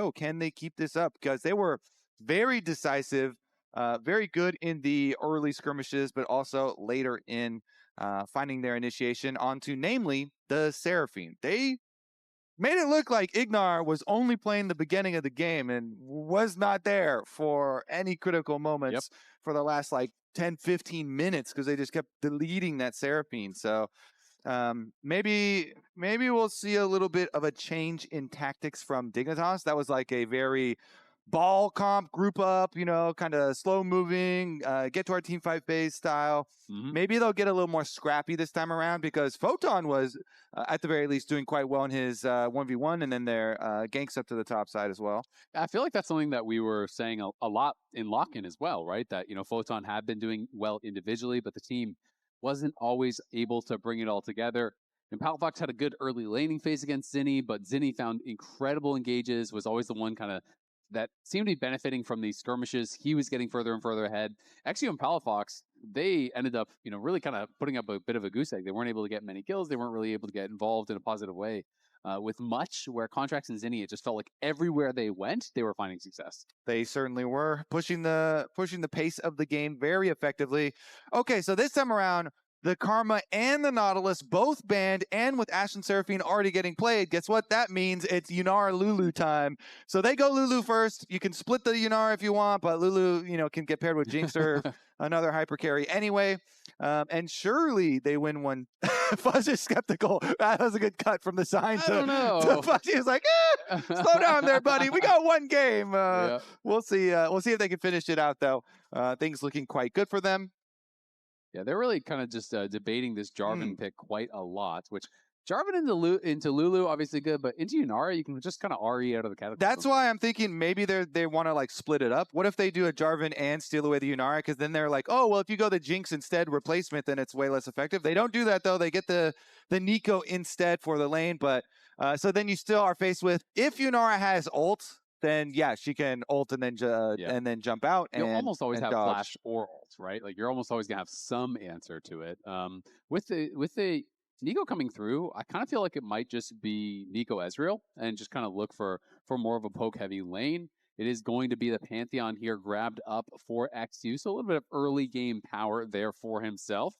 go. Can they keep this up? Because they were very decisive, very good in the early skirmishes, but also later in finding their initiation onto, namely, the Seraphine. They made it look like Ignar was only playing the beginning of the game and was not there for any critical moments for the last like 10, 15 minutes because they just kept deleting that Seraphine. So maybe we'll see a little bit of a change in tactics from Dignitas. That was like a very ball comp, group up, kind of slow moving, get to our team fight phase style. Maybe they'll get a little more scrappy this time around because Photon was, at the very least, doing quite well in his 1v1 and then their ganks up to the top side as well. I feel like that's something that we were saying a lot in lock-in as well, right? That, Photon had been doing well individually, but the team wasn't always able to bring it all together. And Palafox had a good early laning phase against Zinie, but Zinie found incredible engages, was always the one kind of that seemed to be benefiting from these skirmishes. He was getting further and further ahead. eXyu and Palafox, they ended up, really kind of putting up a bit of a goose egg. They weren't able to get many kills. They weren't really able to get involved in a positive way with much, where Contractz and Zinie, it just felt like everywhere they went, they were finding success. They certainly were pushing the pace of the game very effectively. Okay, so this time around, the Karma and the Nautilus both banned, and with Ashe and Seraphine already getting played, guess what that means? It's Yunara Lulu time. So they go Lulu first. You can split the Yunara if you want, but Lulu, can get paired with Jinx or another hyper carry anyway. And surely they win one. Fudge is skeptical. That was a good cut from the sign. I don't know. Fudge is like, slow down there, buddy. We got one game. We'll see. We'll see if they can finish it out, though. Things looking quite good for them. Yeah, they're really kind of just debating this Jarvan pick quite a lot, which Jarvan into Lulu, obviously good, but into Yunara, you can just kind of RE out of the category. That's why I'm thinking maybe they want to like split it up. What if they do a Jarvan and steal away the Yunara? Because then they're like, oh, well, if you go the Jinx instead replacement, then it's way less effective. They don't do that, though. They get the Neeko instead for the lane. But so then you still are faced with, if Yunara has ult, then yeah, she can ult and then and then jump out. You'll and almost always have dodge. flash or ult, right? Like you're almost always gonna have some answer to it. With the Neeko coming through, I kind of feel like it might just be Neeko Ezreal and just kind of look for more of a poke heavy lane. It is going to be the Pantheon here grabbed up for eXyu, so a little bit of early game power there for himself.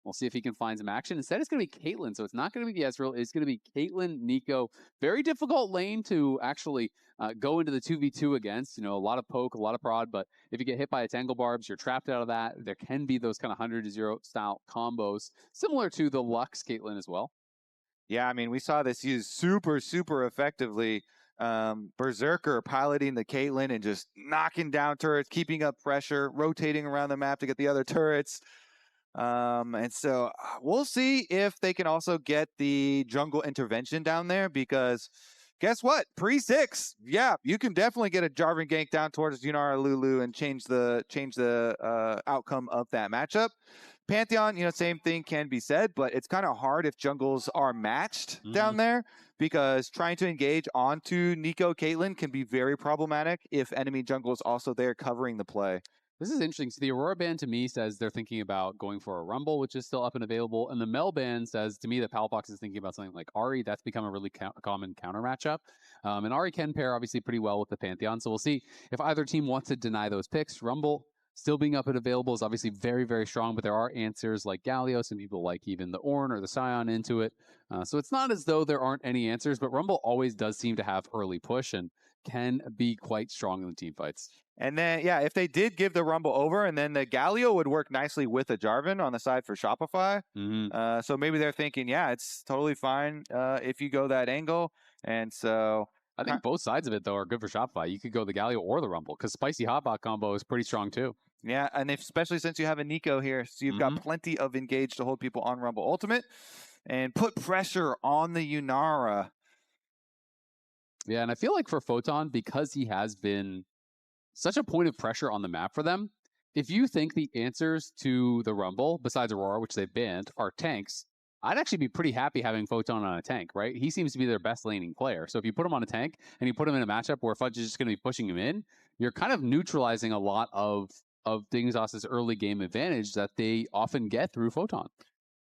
We'll see if he can find some action. Instead, it's going to be Caitlyn. So it's not going to be the Ezreal. It's going to be Caitlyn, Neeko. Very difficult lane to actually go into the 2v2 against. A lot of poke, a lot of prod. But if you get hit by its angle barbs, you're trapped out of that. There can be those kind of 100-0 style combos, similar to the Lux Caitlyn as well. Yeah, I mean, we saw this used super, super effectively. Berserker piloting the Caitlyn and just knocking down turrets, keeping up pressure, rotating around the map to get the other turrets. And so we'll see if they can also get the jungle intervention down there, because guess what? Pre-6, yeah, you can definitely get a Jarvan gank down towards Yunara Lulu and change the outcome of that matchup. Pantheon, same thing can be said, but it's kind of hard if jungles are matched down there, because trying to engage onto Neeko Caitlyn can be very problematic if enemy jungle is also there covering the play. This is interesting. So the Aurora band to me says they're thinking about going for a Rumble, which is still up and available. And the Mel band says to me that Palafox is thinking about something like Ahri. That's become a really common counter matchup. And Ahri can pair obviously pretty well with the Pantheon. So we'll see if either team wants to deny those picks. Rumble still being up and available is obviously very, very strong, but there are answers like Galio. Some people like even the Ornn or the Scion into it. So it's not as though there aren't any answers, but Rumble always does seem to have early push and can be quite strong in the team fights. And then, yeah, if they did give the Rumble over, and then the Galio would work nicely with a Jarvan on the side for Shopify. So maybe they're thinking, yeah, it's totally fine if you go that angle. And so I think both sides of it, though, are good for Shopify. You could go the Galio or the Rumble, because Spicy Hotbot combo is pretty strong, too. Yeah, and especially since you have a Neeko here, so you've got plenty of engage to hold people on Rumble Ultimate and put pressure on the Yunara. Yeah, and I feel like for Photon, because he has been such a point of pressure on the map for them, if you think the answers to the Rumble, besides Aurora, which they've banned, are tanks, I'd actually be pretty happy having Photon on a tank, right? He seems to be their best laning player. So if you put him on a tank and you put him in a matchup where Fudge is just going to be pushing him in, you're kind of neutralizing a lot of Dignitas' early game advantage that they often get through Photon.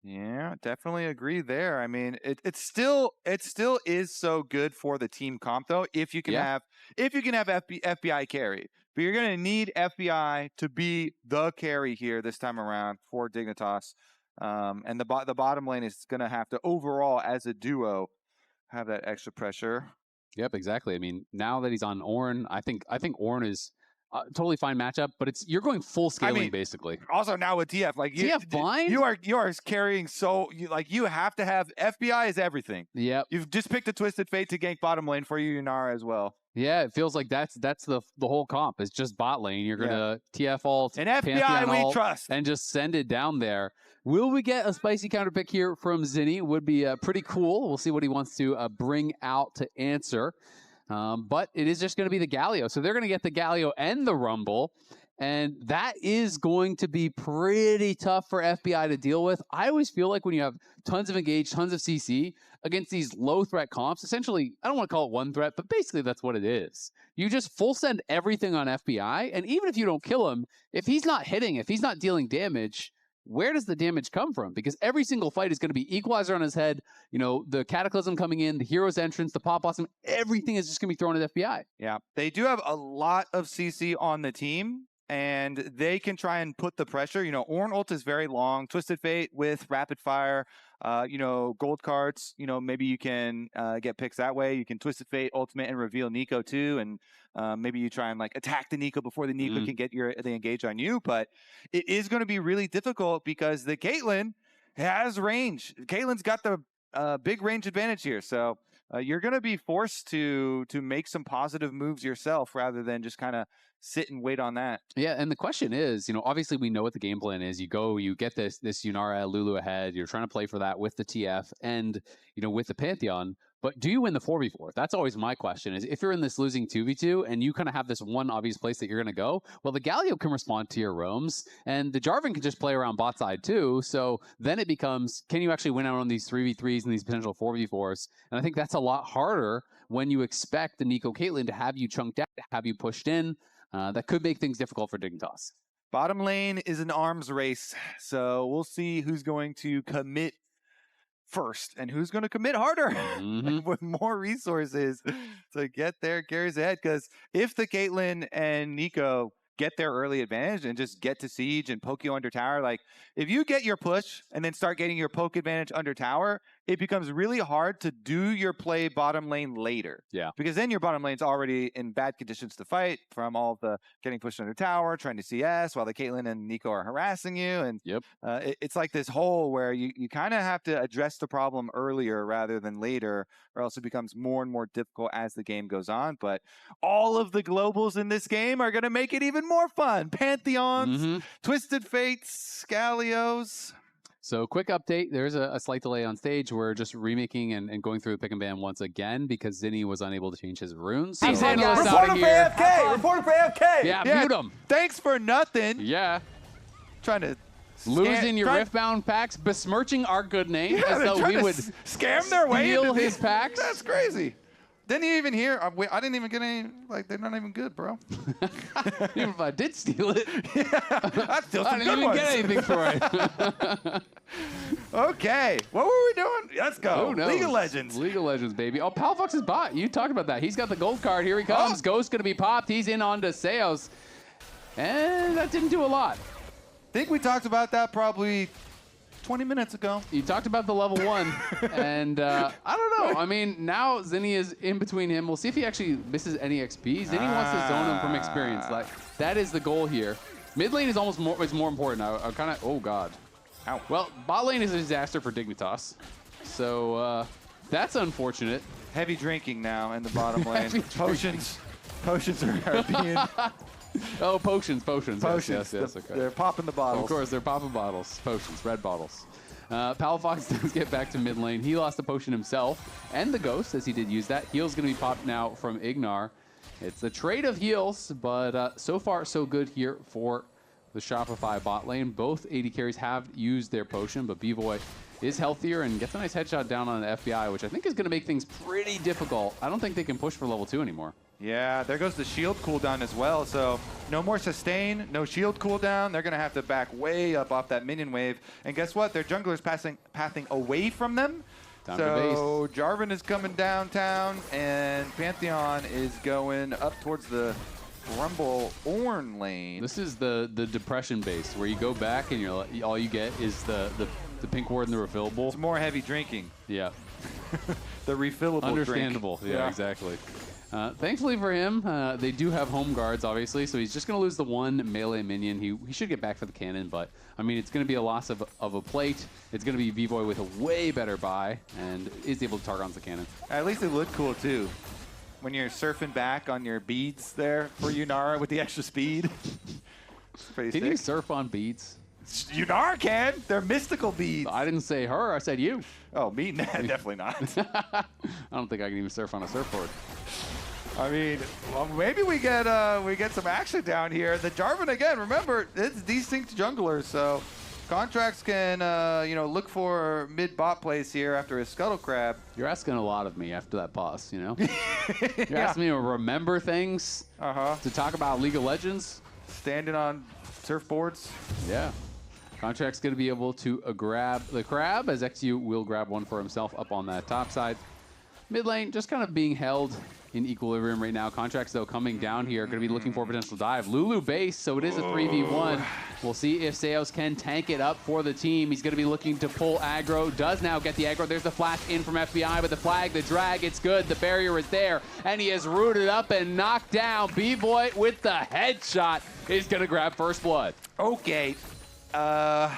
Yeah, definitely agree there. I mean, it still is so good for the team comp though if you can have FBI carry. But you're gonna need FBI to be the carry here this time around for Dignitas. And the bottom lane is gonna have to overall as a duo have that extra pressure. Yep, exactly. I mean, now that he's on Ornn, I think Ornn is totally fine matchup, but you're going full scaling basically. Also now with TF, like TF blind, you are carrying you have to have FBI is everything. Yep. You've just picked a Twisted Fate to gank bottom lane for you, Yunara as well. Yeah, it feels like that's the whole comp. It's just bot lane. You're gonna TF ult and FBI Pantheon we ult, trust, and just send it down there. Will we get a spicy counter pick here from Zinie? Would be pretty cool. We'll see what he wants to bring out to answer. But it is just going to be the Galio. So they're going to get the Galio and the Rumble. And that is going to be pretty tough for FBI to deal with. I always feel like when you have tons of engage, tons of CC against these low threat comps, essentially, I don't want to call it one threat, but basically that's what it is. You just full send everything on FBI. And even if you don't kill him, if he's not hitting, if he's not dealing damage, where does the damage come from? Because every single fight is going to be Equalizer on his head, you know, the Cataclysm coming in, the Hero's Entrance, the Pop Blossom, everything is just going to be thrown at FBI. Yeah, they do have a lot of CC on the team, and they can try and put the pressure. You know, Ornn ult is very long. Twisted Fate with Rapid Fire, you know, gold cards, you know, maybe you can get picks that way. You can Twisted Fate ultimate and reveal Neeko too, and maybe you try and like attack the Neeko before the Neeko can get the engage on you. But it is going to be really difficult because the Caitlyn has range. Caitlyn's got the big range advantage here, so you're going to be forced to make some positive moves yourself rather than just kind of sit and wait on that. Yeah, and the question is, you know, obviously we know what the game plan is. You go, you get this Yunara, Lulu ahead. You're trying to play for that with the TF and, you know, with the Pantheon. But do you win the 4v4? That's always my question, is if you're in this losing 2v2 and you kind of have this one obvious place that you're going to go, well, the Galio can respond to your roams and the Jarvan can just play around bot side too. So then it becomes, can you actually win out on these 3v3s and these potential 4v4s? And I think that's a lot harder when you expect the Neeko Caitlyn to have you chunked out, to have you pushed in. That could make things difficult for Dignitas. Bottom lane is an arms race, so we'll see who's going to commit first and who's going to commit harder with more resources to get their carries ahead. Because if the Caitlyn and Neeko get their early advantage and just get to siege and poke you under tower, like if you get your push and then start getting your poke advantage under tower, it becomes really hard to do your play bottom lane later. Yeah. Because then your bottom lane's already in bad conditions to fight from all the getting pushed under tower, trying to CS while the Caitlyn and Neeko are harassing you. And it's like this hole where you kind of have to address the problem earlier rather than later, or else it becomes more and more difficult as the game goes on. But all of the globals in this game are going to make it even more fun. Pantheons, Twisted Fates, Galios. So quick update, there's a slight delay on stage. We're just remaking and going through the pick and ban once again because Zinie was unable to change his runes. So Report him for AFK! Report him for AFK! Yeah, mute him. Thanks for nothing. Yeah. Trying to losing your Riftbound packs, besmirching our good name as though we would scam their way into his packs. That's crazy. Didn't you even hear? I didn't even get any. Like, they're not even good, bro. Even if I did steal it, I'd steal some I didn't even get anything for it. Okay, what were we doing? Let's go. Who knows? League of Legends. League of Legends, baby. Oh, Palafox is bot. You talked about that. He's got the gold card. Here he comes. Ghost's going to be popped. He's in on to Seos. And that didn't do a lot. I think we talked about that probably 20 minutes ago. You talked about the level 1, and I don't know. I mean, now Zinie is in between him. We'll see if he actually misses any XP. Zinie wants to zone him from experience. Like, that is the goal here. Mid lane is almost more important. I kind of, oh God. Ow. Well, bot lane is a disaster for Dignitas. So that's unfortunate. Heavy drinking now in the bottom lane. Potions are being... Oh, potions. Yes, okay. They're popping the bottles. Of course, they're popping bottles. Potions, red bottles. Palafox does get back to mid lane. He lost the potion himself and the ghost, as he did use that. Heal's going to be popped now from Ignar. It's a trade of heals, but so far so good here for the Shopify bot lane. Both AD carries have used their potion, but Bvoy is healthier and gets a nice headshot down on the FBI, which I think is going to make things pretty difficult. I don't think they can push for level 2 anymore. Yeah, there goes the shield cooldown as well. So no more sustain, no shield cooldown. They're going to have to back way up off that minion wave. And guess what? Their jungler's pathing away from them. So Jarvan is coming downtown, and Pantheon is going up towards the Rumble Ornn lane. This is the depression base, where you go back and you're all you get is the pink ward and the refillable. It's more heavy drinking. Yeah. The refillable Understandable. drink. Yeah, exactly. Thankfully for him, they do have home guards, obviously, so he's just going to lose the one melee minion. He should get back for the cannon, but, I mean, it's going to be a loss of a plate. It's going to be Bvoy with a way better buy, and is able to target on the cannon. At least it looked cool, too. When you're surfing back on your beads there for Yunara with the extra speed. Pretty sick. Can you surf on beads? Yunara can. They're mystical beads. I didn't say her. I said you. Oh, me? Nah, definitely not. I don't think I can even surf on a surfboard. I mean, well, maybe we get some action down here. The Jarvan, again, remember, it's desync junglers, so Contractz can look for mid-bot plays here after his Scuttle Crab. You're asking a lot of me after that pause, you know? You're asking me to remember things, to talk about League of Legends. Standing on surfboards. Yeah. Contractz going to be able to grab the crab, as eXyu will grab one for himself up on that top side. Mid lane just kind of being held in equilibrium right now. Contractz, though, coming down here, going to be looking for a potential dive. Lulu base, so it is a 3v1. We'll see if Seos can tank it up for the team. He's going to be looking to pull aggro. Does now get the aggro. There's the flash in from FBI, but the flag, the drag, it's good. The barrier is there, and he is rooted up and knocked down. Bvoy with the headshot is going to grab first blood. Okay. All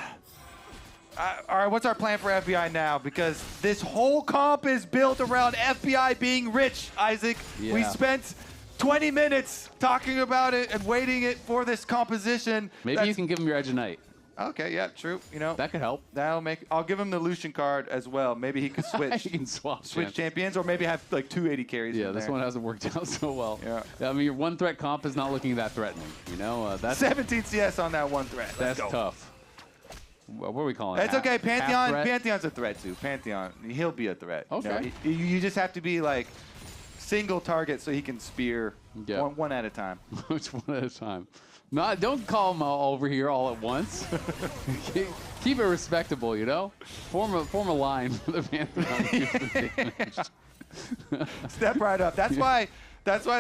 right, what's our plan for FBI now? Because this whole comp is built around FBI being rich, Isaac. Yeah. We spent 20 minutes talking about it and waiting it for this composition. Maybe you can give him your edge of night. Okay, yeah, true. You know, that could help. That'll make. I'll give him the Lucian card as well. Maybe he could switch. He can switch champions, or maybe have like 280 carries. Yeah, this one hasn't worked out so well. Yeah. I mean, your one threat comp is not looking that threatening. You know, that's 17 CS on that one threat. That's tough. What are we calling it? It's okay. Pantheon's a threat too. Pantheon, he'll be a threat. Okay. You just have to be like single target so he can spear one at a time. Which one at a time? No, don't call him all over here all at once. Keep it respectable, you know. Form a line for the Pantheon. Step right up. That's why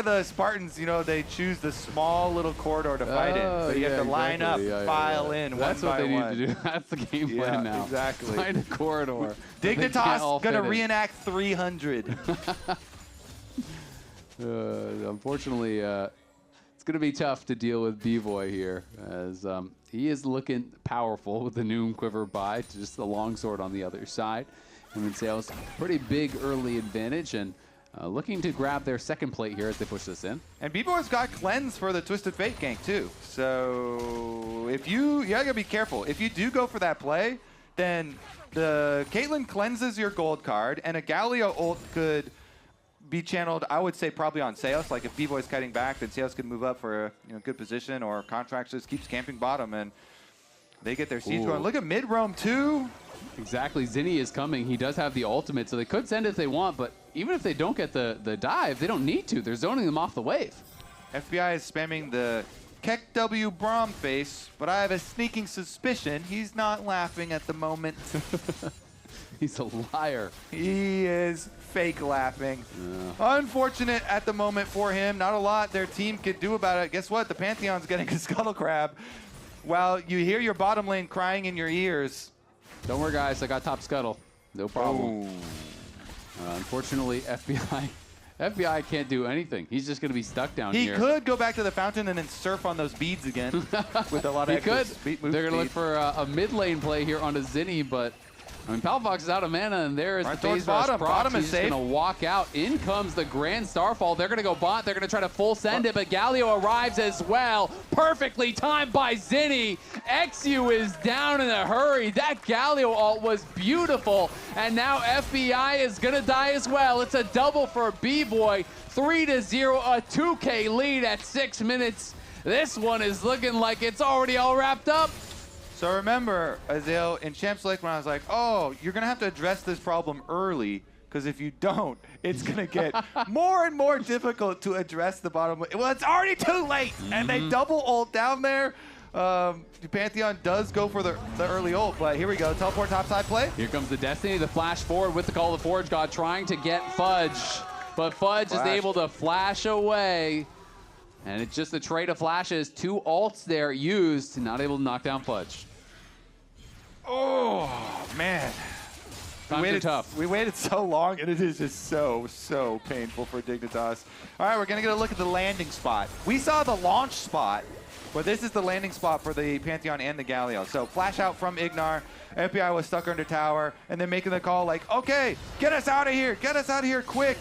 the Spartans, you know, they choose the small little corridor to fight in. So you have to line up, file in That's one what by they one. need to do. That's the game plan now. Exactly. Find a corridor. Dignitas gonna reenact 300. Unfortunately, it's gonna be tough to deal with Bvoy here, as he is looking powerful with the Noom Quiver buy to just the longsword on the other side. I mean, Sales pretty big early advantage, and looking to grab their second plate here as they push this in. And Bvoy's got cleanse for the Twisted Fate gank too. So if you gotta be careful. If you do go for that play, then the Caitlyn cleanses your gold card, and a Galio ult could be channeled, I would say, probably on Seos. Like if Bvoy's cutting back, then Seos could move up for a good position, or Contractz just keeps camping bottom and they get their siege going. Look at mid roam too. Exactly. Zinie is coming. He does have the ultimate, so they could send it if they want, but even if they don't get the dive, they don't need to. They're zoning them off the wave. FBI is spamming the Keck W Braum face, but I have a sneaking suspicion he's not laughing at the moment. He's a liar. He is fake laughing. Yeah. Unfortunate at the moment for him. Not a lot their team could do about it. Guess what? The Pantheon's getting a Scuttle Crab while you hear your bottom lane crying in your ears. Don't worry, guys. I got top scuttle. No problem. Unfortunately, FBI can't do anything. He's just going to be stuck down here. He could go back to the fountain and then surf on those beads again with a lot of extra speed. They're going to look for a mid lane play here on a Zinie, but I mean, Palafox is out of mana, and there is the phase bottom. Bottom is safe. He's going to walk out. In comes the Grand Starfall. They're going to go bot. They're going to try to full send it, but Galio arrives as well. Perfectly timed by Zinie. eXyu is down in a hurry. That Galio ult was beautiful, and now FBI is going to die as well. It's a double for Bvoy. 3-0, a 2K lead at 6 minutes. This one is looking like it's already all wrapped up. So remember, Azael, in Champs League, when I was like, oh, you're going to have to address this problem early because if you don't, it's going to get more and more difficult to address the bottom lane. Well, it's already too late, and they double ult down there. Pantheon does go for the early ult, but here we go. Teleport topside play. Here comes the Destiny, the flash forward with the Call of the Forge God, trying to get Fudge. But Fudge is able to flash away. And it's just a trade of flashes. 2 ults there used, not able to knock down Fudge. Oh, man. Times are tough. We waited so long, and it is just so painful for Dignitas. All right, we're going to get a look at the landing spot. We saw the launch spot, but this is the landing spot for the Pantheon and the Galio. So flash out from Ignar. FBI was stuck under tower, and then making the call like, okay, get us out of here. Get us out of here quick.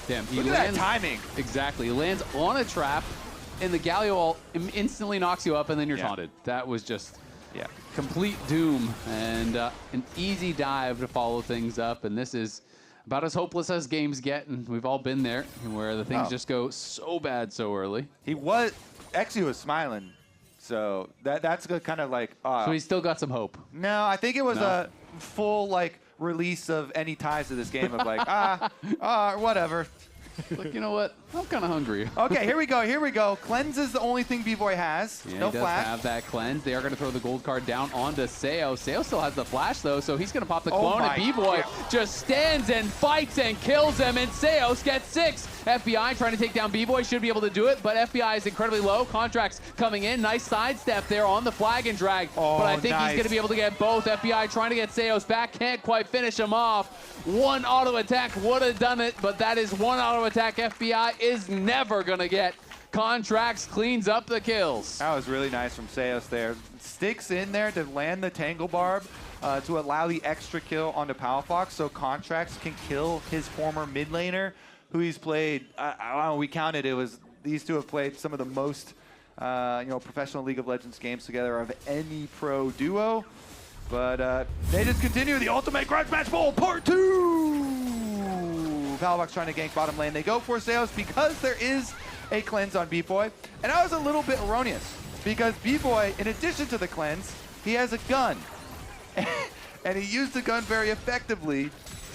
Damn, he Look at that timing. Exactly. He lands on a trap, and the Galio ult instantly knocks you up, and then you're taunted. That was just complete doom, and an easy dive to follow things up. And this is about as hopeless as games get, and we've all been there, where the things just go so bad so early. eXyu was smiling, so that's good, kind of like. So he's still got some hope. No, I think it was a full release of any ties to this game of like whatever. Like, you know what? I'm kind of hungry. Okay, here we go. Cleanse is the only thing Bvoy has. Yeah, no he does flash. have that cleanse. They are going to throw the gold card down onto Seo. Seo still has the flash, though, so he's going to pop the clone, and Bvoy just stands and fights and kills him, and Seos gets 6. FBI trying to take down Bvoy, should be able to do it, but FBI is incredibly low. Contractz coming in. Nice sidestep there on the flag and drag, but I think he's going to be able to get both. FBI trying to get Seos back, can't quite finish him off. One auto attack would have done it, but that is one auto attack FBI is never going to get. Contractz cleans up the kills. That was really nice from Seos there. Sticks in there to land the Tangle Barb to allow the extra kill onto Palafox, so Contractz can kill his former mid laner, who he's played. I don't know, we counted, it was these two have played some of the most professional League of Legends games together of any pro duo. But they just continue the Ultimate Grudge Match Bowl Part 2. Palafox trying to gank bottom lane. They go for Seos because there is a cleanse on Bvoy. And I was a little bit erroneous because Bvoy, in addition to the cleanse, he has a gun. And he used the gun very effectively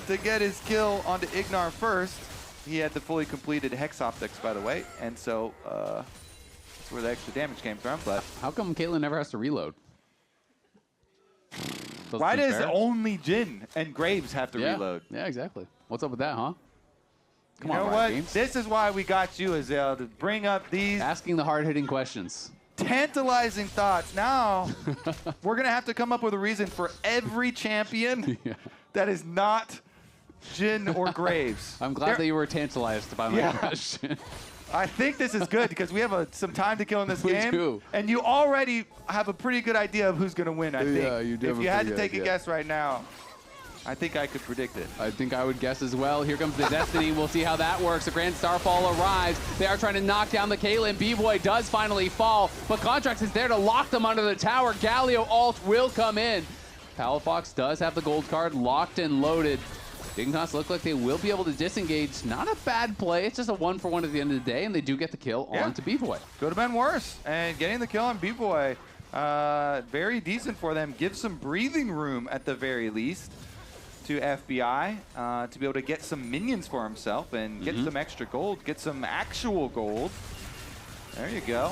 to get his kill onto Ignar first. He had the fully completed Hex Optics, by the way. And so that's where the extra damage came from. But how come Caitlyn never has to reload? Why does only Jhin and Graves have to reload? Yeah, exactly. What's up with that, huh? Come on, what? Games. This is why we got you, Azael, to bring up these asking the hard-hitting questions. Tantalizing thoughts. Now, we're going to have to come up with a reason for every champion that is not Jhin or Graves. I'm glad that you were tantalized by my question. I think this is good because we have some time to kill in this game. Do. And you already have a pretty good idea of who's going to win, I think. Yeah, you do. If you had to take a guess right now, I think I could predict it. I think I would guess as well. Here comes the Destiny. We'll see how that works. The Grand Starfall arrives. They are trying to knock down the Caitlyn. Bvoy does finally fall, but Contractz is there to lock them under the tower. Galio ult will come in. Palafox does have the gold card locked and loaded. Dignitas look like they will be able to disengage. Not a bad play. It's just a 1-for-1 at the end of the day, and they do get the kill onto Bvoy. Could have been worse. And getting the kill on Bvoy, very decent for them. Gives some breathing room at the very least to FBI to be able to get some minions for himself and get some extra gold, get some actual gold. There you go.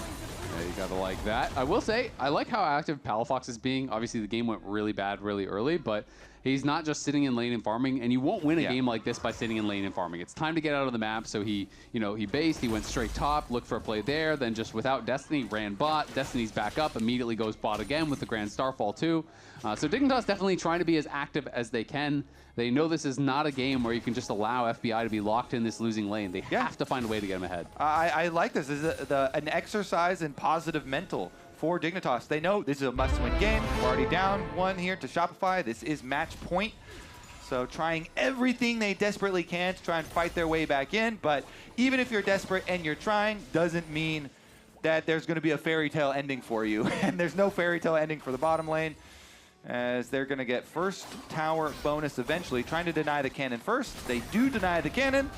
Yeah, you gotta like that. I will say, I like how active Palafox is being. Obviously, the game went really bad really early, but he's not just sitting in lane and farming, and you won't win a game like this by sitting in lane and farming. It's time to get out of the map, so he based, he went straight top, looked for a play there, then just without Destiny, ran bot. Destiny's back up, immediately goes bot again with the Grand Starfall too. So Dignitas definitely trying to be as active as they can. They know this is not a game where you can just allow FBI to be locked in this losing lane. They have to find a way to get them ahead. I like this. This is an exercise in positive mental for Dignitas. They know this is a must-win game. We're already down 1 here to Shopify. This is match point. So trying everything they desperately can to try and fight their way back in. But even if you're desperate and you're trying, doesn't mean that there's going to be a fairy tale ending for you. And there's no fairy tale ending for the bottom lane, as they're going to get first tower bonus eventually. Trying to deny the cannon first. They do deny the cannon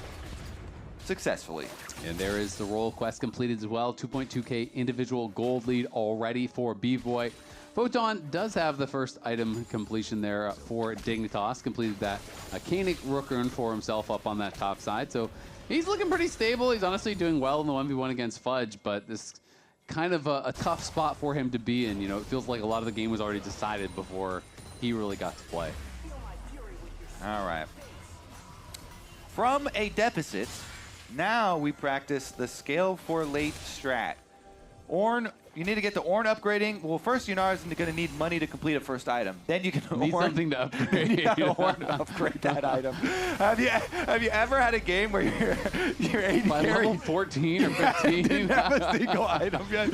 successfully. And there is the role quest completed as well. 2.2k individual gold lead already for Bvoy. Photon does have the first item completion there for Dignitas. Completed that Canic Rookern for himself up on that top side. So he's looking pretty stable. He's honestly doing well in the 1v1 against Fudge, but this kind of a tough spot for him to be in. You know, it feels like a lot of the game was already decided before he really got to play. All right. From a deficit, now we practice the scale for late strat. Ornn, you need to get the Ornn upgrading. Well, first Yunara's going to need money to complete a first item. Then you can need something to upgrade. You got Ornn upgrade that item. Have you ever had a game where your AD by carry level 14 or 15 didn't have a single item yet?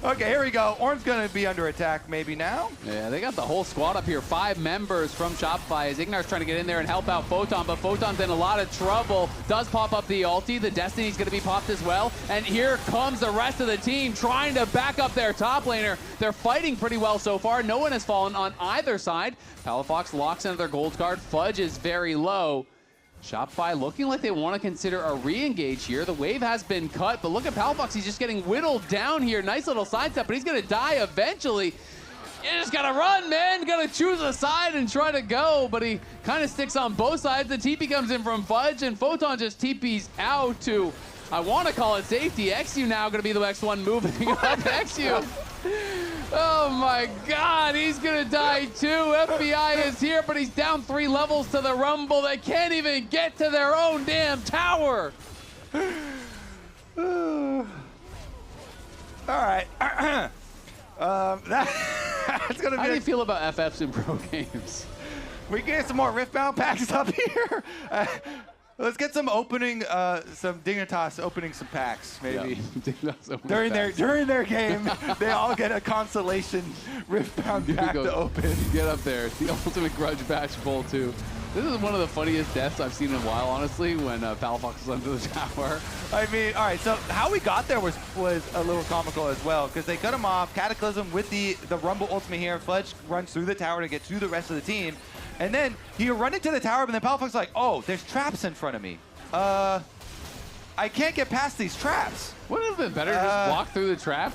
Okay, here we go. Ornn's going to be under attack maybe now. Yeah, they got the whole squad up here. 5 members from Shopify as Ignar's trying to get in there and help out Photon, but Photon's in a lot of trouble. Does pop up the ulti. The Destiny's going to be popped as well. And here comes the rest of the team trying to back up their top laner. They're fighting pretty well so far. No one has fallen on either side. Palafox locks into their gold card. Fudge is very low. Shopify looking like they want to consider a re-engage here. The wave has been cut, but look at Palafox. He's just getting whittled down here. Nice little sidestep, but he's going to die eventually. You just got to run, man. Got to choose a side and try to go, but he kind of sticks on both sides. The TP comes in from Fudge, and Photon just TPs out to, I want to call it safety. eXyu now going to be the next one moving up. eXyu. Oh my God, he's gonna die too. FBI is here, but he's down 3 levels to the Rumble. They can't even get to their own damn tower. All right. That's gonna be. How do you feel about FFs in pro games? We can get some more Riftbound packs up here. Let's get some opening, some Dignitas opening some packs, maybe. Yeah. during their game, they all get a consolation Riftbound pack to open. Get up there. It's the ultimate grudge batch bowl too. This is one of the funniest deaths I've seen in a while, honestly, when Palafox was under the tower. I mean, all right, so how we got there was a little comical as well, because they cut him off. Cataclysm with the Rumble ultimate here. Fudge runs through the tower to get to the rest of the team. And then he run into the tower, but then Palafox is like, oh, there's traps in front of me. I can't get past these traps. Wouldn't it have been better to just walk through the trap?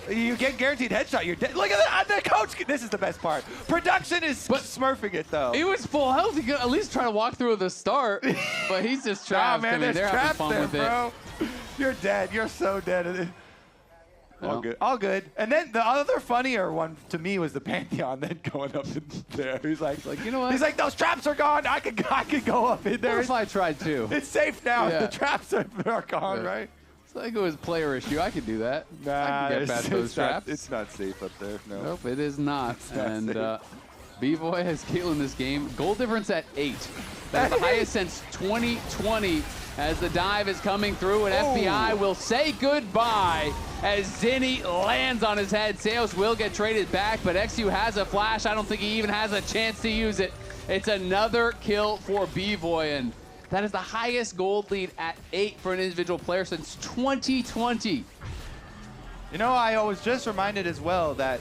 You get guaranteed headshot. You're dead. Look at that. The coach. This is the best part. Production is smurfing it, though. He was full health. He could at least try to walk through the start, but he's just trapped. Man, there's they're traps having fun there, with bro. it. You're dead. You're so dead. All good. All good. And then the other funnier one to me was the Pantheon then going up in there. He's like, you know what? He's like, those traps are gone. I could go up in there. What if I tried too? It's safe now. Yeah. The traps are gone, right? It's like it was player issue. I could do that. Nah, I can get past those traps. It's not safe up there. No. Nope, it is not. And Bvoy has Caitlyn this game. Goal difference at 8. That's the highest since 2020. As the dive is coming through, and FBI will say goodbye as Zinie lands on his head. Seos will get traded back, but eXyu has a flash. I don't think he even has a chance to use it. It's another kill for Bvoy, and that is the highest gold lead at 8 for an individual player since 2020. You know, I was just reminded as well that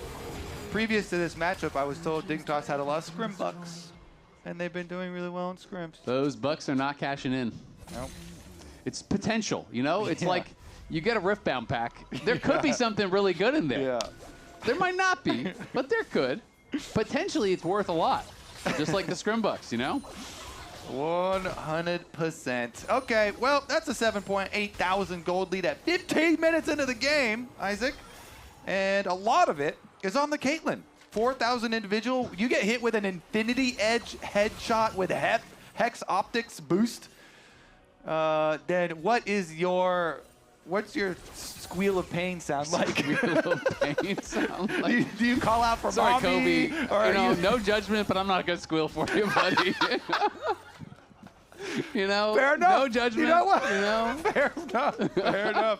previous to this matchup, I was told Dignitas had a lot of scrim bucks, and they've been doing really well in scrims. Those bucks are not cashing in. Nope. It's potential, you know? It's like you get a Riftbound pack. There could be something really good in there. Yeah. There might not be, but there could. Potentially, it's worth a lot. Just like the scrim bucks, you know? 100%. Okay, well, that's a 7.8 thousand gold lead at 15 minutes into the game, Isaac. And a lot of it is on the Caitlyn. 4,000 individual. You get hit with an Infinity Edge headshot with a Hex Optics boost. Then what's your squeal of pain sound like? Squeal of pain sound like? Do you call out for Sorry, mommy? Kobe. Or you know, no judgment, but I'm not gonna squeal for you, buddy. You know, fair enough. No judgment. You know what? You know? Fair enough. Fair enough.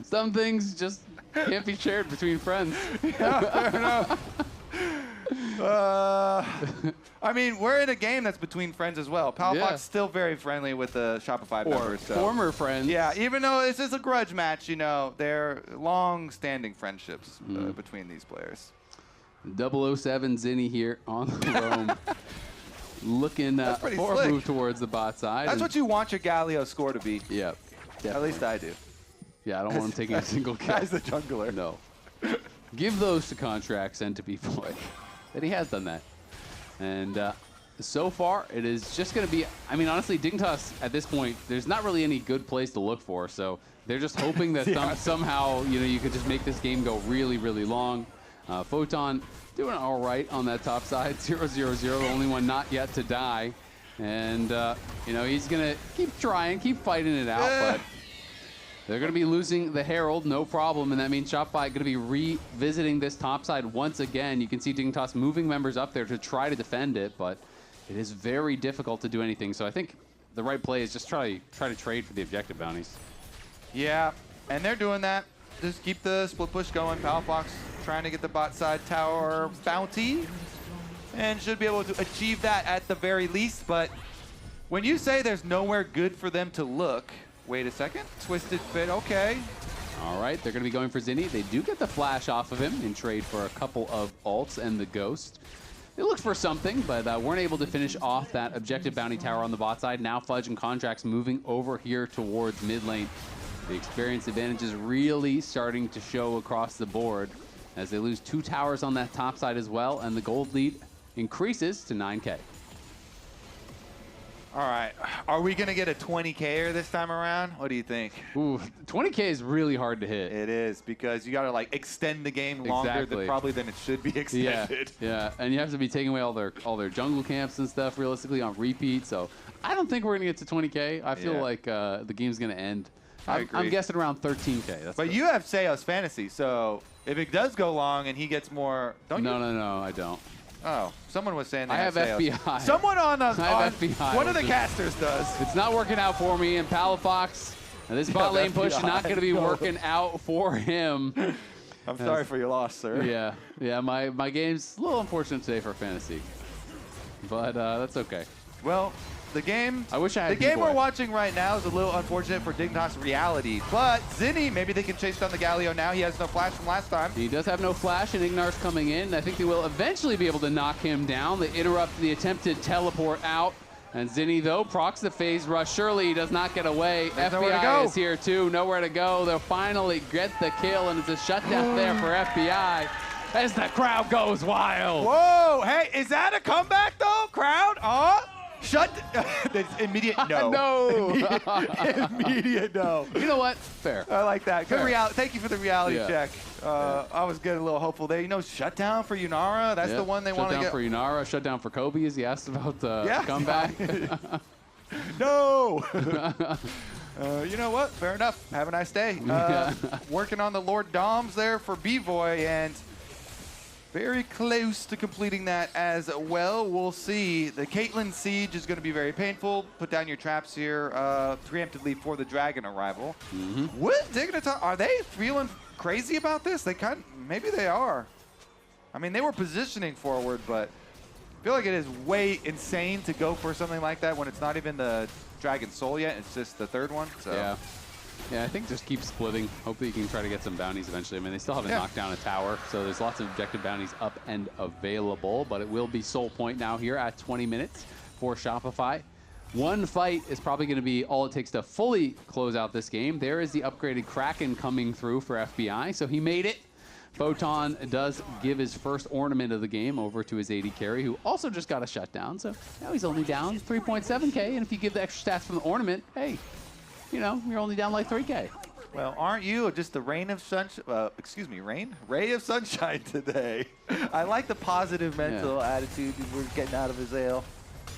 Some things just can't be shared between friends. Yeah, fair enough. I mean, we're in a game that's between friends as well. Palafox still very friendly with the Shopify members. So. Former friends. Yeah, even though this is a grudge match, you know, they're long-standing friendships between these players. 007 Zinie here on the roam. Looking for a move towards the bot side. That's what you want your Galio score to be. Yep. At least I do. Yeah, I don't want him taking a single kill. As the jungler. No. give those to Contractz and to Bvoy. That he has done that. And so far, it is just going to be, I mean, honestly, Dignitas at this point, there's not really any good place to look for. So they're just hoping that somehow, you know, you could just make this game go really, really long. Photon doing all right on that top side, 0-0-0, the only one not yet to die. And, you know, he's going to keep trying, keep fighting it out, but they're going to be losing the Herald, no problem, and that means Shopify going to be revisiting this top side once again. You can see Dignitas moving members up there to try to defend it, but it is very difficult to do anything. So I think the right play is just try to trade for the objective bounties. Yeah, and they're doing that. Just keep the split push going. Palafox trying to get the bot side tower bounty, and should be able to achieve that at the very least. But when you say there's nowhere good for them to look, wait a second, Twisted Fit, okay. All right, they're going to be going for Zinie. They do get the flash off of him in trade for a couple of ults and the ghost. They looked for something, but weren't able to finish off that objective bounty tower on the bot side. Now Fudge and Contractz moving over here towards mid lane. The experience advantage is really starting to show across the board as they lose 2 towers on that top side as well, and the gold lead increases to 9K. All right, are we gonna get a 20K-er this time around? What do you think? Ooh, 20K is really hard to hit. It is, because you gotta like extend the game longer than it should be extended. Yeah, and you have to be taking away all their jungle camps and stuff realistically on repeat. So I don't think we're gonna get to 20K. I feel like the game's gonna end. I'm guessing around 13K. But you have Seos Fantasy, so if it does go long and he gets more, don't you? No, I don't. Oh, someone was saying that. I have FBI. Someone on FBI. one of the casters does. It's not working out for me, and Palafox, and this bot lane push is not going to be working out for him. I'm sorry for your loss, sir. Yeah, my game's a little unfortunate today for fantasy, but that's okay. Well, the game. I wish I had the game we're watching right now is a little unfortunate for Dignitas Reality, but Zinie, maybe they can chase down the Galio now. He has no flash from last time. He does have no flash, and Ignar's coming in. I think they will eventually be able to knock him down. They interrupt the attempted teleport out, and Zinie, though, procs the phase rush. Surely he does not get away. FBI is here, too. Nowhere to go. They'll finally get the kill, and it's a shutdown there for FBI as the crowd goes wild. Whoa, hey, is that a comeback, though, crowd? Immediate no. No. Immediate no. You know what? Fair. I like that. Good reality. Thank you for the reality check. Yeah. I was getting a little hopeful there. You know, shutdown for Yunara. That's the one they want to get. Shutdown for Yunara. Shutdown for Kobe, as he asked about the comeback. No. You know what? Fair enough. Have a nice day. Working on the Lord Doms there for Bvoy, and very close to completing that as well. We'll see. The Caitlyn siege is going to be very painful. Put down your traps here preemptively for the dragon arrival. What Dignitas, are they feeling crazy about this? Maybe they are. I mean, they were positioning forward, but I feel like it is way insane to go for something like that when it's not even the Dragon Soul yet. It's just the third one. So. Yeah, I think just keep splitting. Hopefully you can try to get some bounties eventually. I mean, they still haven't knocked down a tower, so there's lots of objective bounties up and available, but it will be soul point now here at 20 minutes for Shopify. One fight is probably going to be all it takes to fully close out this game. There is the upgraded Kraken coming through for FBI, so he made it. Photon does give his first ornament of the game over to his AD carry, who also just got a shutdown, so now he's only down 3.7K, and if you give the extra stats from the ornament, hey, you know, you're only down like 3K. Well, aren't you just the ray of sunshine today? I like the positive mental attitude we're getting out of Azael.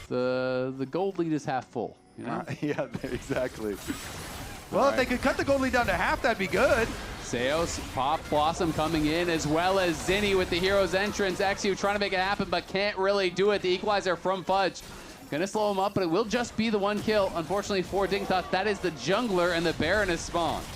The gold lead is half full, you know? Yeah, exactly. Well, if they could cut the gold lead down to half, that'd be good. Seos, Pop, Blossom coming in, as well as Zinie with the hero's entrance. eXyu trying to make it happen, but can't really do it. The equalizer from Fudge. Gonna slow him up, but it will just be the one kill. Unfortunately for Dignitas, that is the jungler, and the Baron is spawned.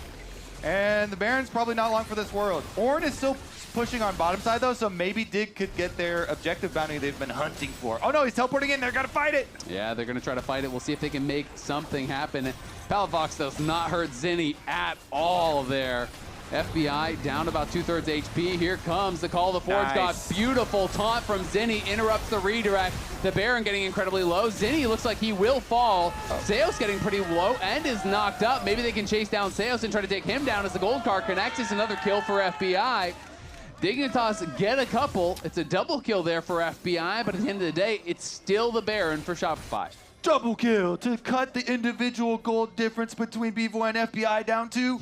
And the Baron's probably not long for this world. Ornn is still pushing on bottom side, though, so maybe Dig could get their objective bounty they've been hunting for. Oh, no, he's teleporting in. They're gonna fight it. Yeah, they're gonna try to fight it. We'll see if they can make something happen. Palafox does not hurt Zinie at all there. FBI down about 2/3 HP. Here comes the call of the Forge God. Beautiful taunt from Zinie, interrupts the redirect. The Baron getting incredibly low. Zinie looks like he will fall. Seos getting pretty low and is knocked up. Maybe they can chase down Seos and try to take him down as the gold card connects. It's another kill for FBI. Dignitas get a couple. It's a double kill there for FBI, but at the end of the day, it's still the Baron for Shopify. Double kill to cut the individual gold difference between Bvoy and FBI down to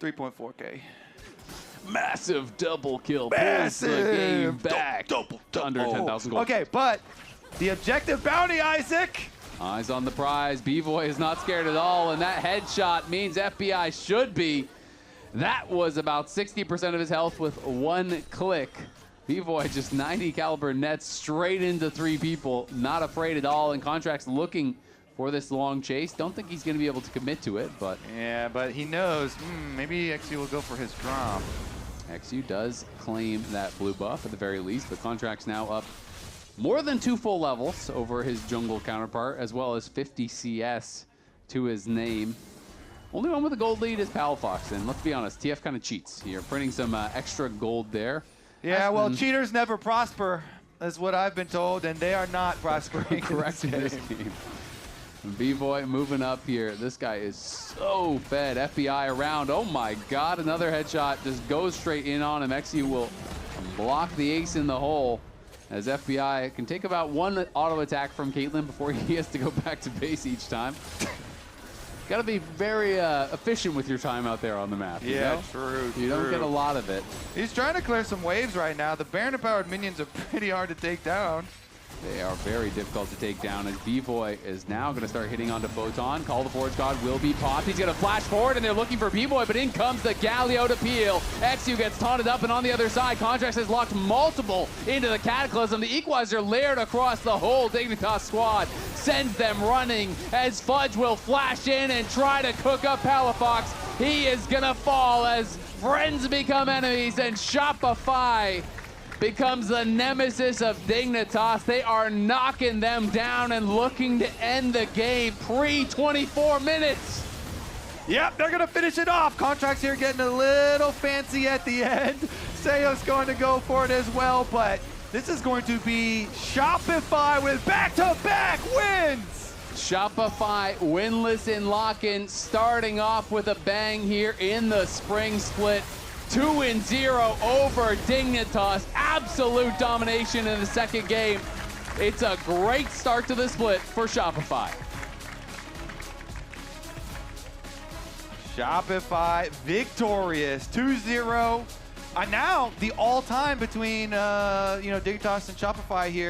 3.4K. Massive double kill. Massive pulls the game back double. to under 10,000 gold. Okay, but the objective bounty, Isaac. Eyes on the prize. Bvoy is not scared at all, and that headshot means FBI should be. That was about 60% of his health with one click. Bvoy just 90 caliber nets straight into 3 people. Not afraid at all, and Contractz looking for this long chase. Don't think he's going to be able to commit to it, but... Yeah, but he knows, maybe eXyu will go for his drop. eXyu does claim that blue buff at the very least, but Contractz now up more than 2 full levels over his jungle counterpart, as well as 50 CS to his name. Only one with a gold lead is Palafox, and let's be honest, TF kind of cheats. You're printing some extra gold there. Yeah, well, cheaters never prosper, is what I've been told, and they are not prospering. Correct in this game. Bvoy moving up here. This guy is so fed. FBI around. Oh my God, another headshot just goes straight in on him. eXyu will block the ace in the hole, as FBI can take about 1 auto attack from Caitlyn before he has to go back to base each time. Got to be very efficient with your time out there on the map. Yeah, you know? true. You don't get a lot of it. He's trying to clear some waves right now. The Baron-powered minions are pretty hard to take down. They are very difficult to take down, as Bvoy is now going to start hitting onto Photon. Call the Forge God will be popped. He's going to flash forward, and they're looking for Bvoy, but in comes the Galio to peel. eXyu gets taunted up, and on the other side, Contractz has locked multiple into the Cataclysm. The Equalizer layered across the whole Dignitas squad sends them running, as Fudge will flash in and try to cook up Palafox. He is going to fall as friends become enemies, and Shopify becomes the nemesis of Dignitas. They are knocking them down and looking to end the game pre-24 minutes. Yep, they're going to finish it off. Contractz here getting a little fancy at the end. Seo's going to go for it as well, but this is going to be Shopify with back-to-back wins. Shopify winless in lock-in, starting off with a bang here in the spring split. 2-0 over Dignitas. Absolute domination in the second game. It's a great start to the split for Shopify. Shopify victorious, 2-0. Now the all-time between Dignitas and Shopify here.